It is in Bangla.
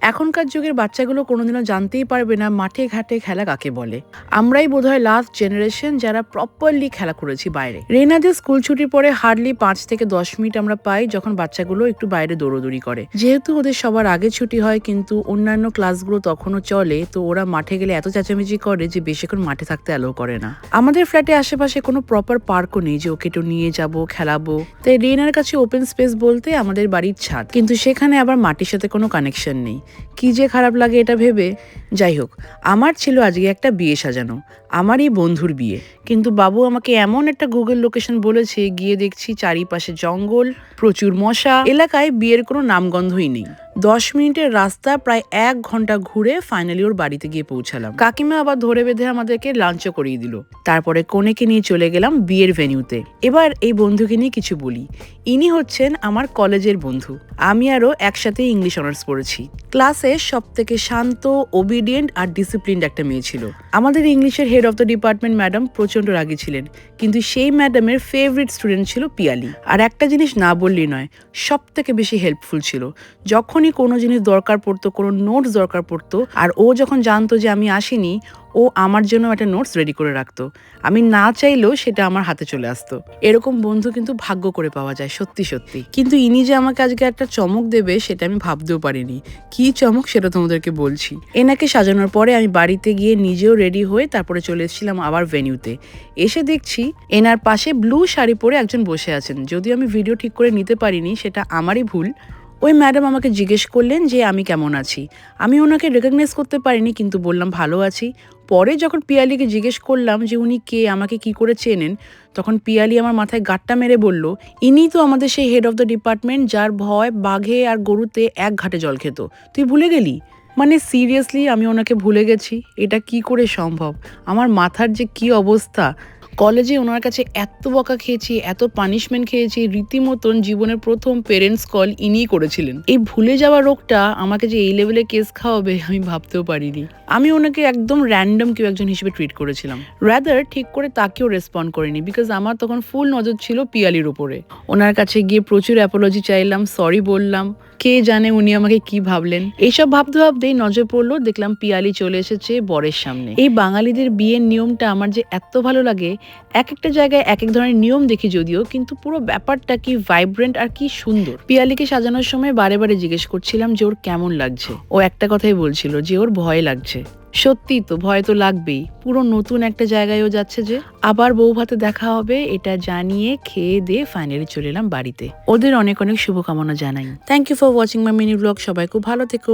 এখনকার যুগের বাচ্চাগুলো কোনোদিনও জানতেই পারবে না মাঠে ঘাটে খেলা কাকে বলে। আমরাই বোধহয় লাস্ট জেনারেশন যারা প্রপারলি খেলা করেছি বাইরে। রেনাদের স্কুল ছুটির পরে হার্ডলি 5 থেকে 10 মিনিট আমরা পাই যখন বাচ্চাগুলো একটু বাইরে দৌড়দৌড়ি করে। যেহেতু ওদের সবার আগে ছুটি হয় কিন্তু অন্যান্য ক্লাসগুলো তখনও চলে, তো ওরা মাঠে গেলে এত চেঁচামেচি করে যে বেশিক্ষণ মাঠে থাকতে অ্যালাউ করে না। আমাদের ফ্ল্যাটে আশেপাশে কোনো প্রপার পার্কও নেই যে ওকে একটু নিয়ে যাব খেলাবো, তাই রেনার কাছে ওপেন স্পেস বলতে আমাদের বাড়ির ছাদ, কিন্তু সেখানে আবার মাটির সাথে কোনো কানেকশন নেই। কি যে খারাপ লাগে এটা ভেবে। যাই হোক, আমার ছিল আজকে একটা বিয়ে সাজানো, আমারই বন্ধুর বিয়ে, কিন্তু বাবু আমাকে এমন একটা গুগল লোকেশন বলেছে, গিয়ে দেখছি চারিপাশে জঙ্গল, প্রচুর মশা, এলাকায় বিয়ের কোনো নামগন্ধই নেই। 10 মিনিটের রাস্তা প্রায় 1 ঘন্টা ঘুরে ফাইনালি ওর বাড়িতে গিয়ে পৌঁছালাম। কাকিমা আবার ধরে বেঁধে আমাদেরকে লাঞ্চও করিয়ে দিল। তারপরে কনেকে নিয়ে চলে গেলাম বিয়ের ভেন্যুতে। এবার এই বন্ধুকে নিয়ে কিছু বলি। ইনি হচ্ছেন আমার কলেজের বন্ধু। আমি আরও একসাথে ইংলিশ অনার্স পড়েছি। ক্লাসে সব থেকে শান্ত, ওবিডিয়েন্ট আর ডিসিপ্লিনড একটা মেয়ে ছিল। আমাদের ইংলিশের head of the department madam প্রচন্ড রাগী ছিলেন, কিন্তু সেই ম্যাডামের ফেভারিট স্টুডেন্ট ছিল পিয়ালি। আর একটা জিনিস না বললেই নয়, সব থেকে বেশি হেল্পফুল ছিল। যখনই কোনো জিনিস দরকার পড়তো, কোনো নোটস দরকার পড়তো, আর ও যখন জানতো যে আমি আসিনি, ও আমার জন্য একটা নোটস রেডি করে রাখতো। আমি না চাইলেও সেটা আমার হাতে চলে আসতো। এরকম বন্ধু কিন্তু ভাগ্য করে পাওয়া যায়, সত্যি সত্যি। কিন্তু ইনি যে আমাকে আজকে একটা চমক দেবে সেটা আমি ভাবতেও পারিনি। কি চমক সেটা তোমাদেরকে বলছি। এনাকে সাজানোর পরে আমি বাড়িতে গিয়ে নিজেও রেডি হয়ে তারপরে চলে এসেছিলাম আবার ভেন্যুতে। এসে দেখছি এনার পাশে ব্লু শাড়ি পরে একজন বসে আছেন। যদিও আমি ভিডিও ঠিক করে নিতে পারিনি, সেটা আমারই ভুল। ওই ম্যাডাম আমাকে জিজ্ঞেস করলেন যে আমি কেমন আছি। আমি ওনাকে রেকগনাইজ করতে পারিনি, কিন্তু বললাম ভালো আছি। পরে যখন পিয়ালিকে জিজ্ঞেস করলাম যে উনি কে, আমাকে কি করে চেনেন, তখন পিয়ালি আমার মাথায় গাঁটটা মেরে বলল, ইনি তো আমাদের সেই হেড অফ দ্য ডিপার্টমেন্ট যার ভয় বাঘে আর গরুতে এক ঘাটে জল খেত। তুই ভুলে গেলি? মানে সিরিয়াসলি আমি ওনাকে ভুলে গেছি? এটা কি করে সম্ভব? আমার মাথার যে কি অবস্থা। কলেজে ওনার কাছে এত বকা খেয়েছি, এত পানিশমেন্ট খেয়েছি, রীতিমতন জীবনের প্রথম পেরেন্টস কল ইনিই করেছিলেন। এই ভুলে যাওয়া রোগটা আমাকে যে এই লেভেলে কেস খাওয়াবে আমি ভাবতেও পারিনি। আমি ওনাকে একদম র্যান্ডম কেউ একজন হিসেবে ট্রিট করেছিলাম। রাদার ঠিক করে তাকেও রেসপন্ড করিনি, বিকজ আমার তখন ফুল নজর ছিল পিয়ালির উপরে। ওনার কাছে গিয়ে প্রচুর অ্যাপোলজি চাইলাম, সরি বললাম। কে জানে উনি আমাকে কি ভাবলেন। এইসব ভাবতে ভাবতেই নজর পড়লো, দেখলাম পিয়ালি চলে এসেছে বরের সামনে। এই বাঙালিদের বিয়ের নিয়মটা আমার যে এত ভালো লাগে। এক একটা জায়গায় এক এক ধরনের নিয়ম দেখি যদিও, কিন্তু পুরো ব্যাপারটা কি ভাইব্রেন্ট আর কি সুন্দর। পিয়ালিকে সাজানোর সময় বারে বারে জিজ্ঞেস করছিলাম যে ওর কেমন লাগছে। ও একটা কথাই বলছিল যে ওর ভয় লাগছে। সত্যি তো, ভয় তো লাগবেই। পুরো নতুন একটা জায়গায়ও যাচ্ছে যে। আবার বউ ভাতে দেখা হবে এটা জানিয়ে খেয়ে দিয়ে ফাইনালি চলে এলাম বাড়িতে। ওদের অনেক অনেক শুভকামনা জানাই। Thank you for watching my mini blog. সবাই খুব ভালো থেকো।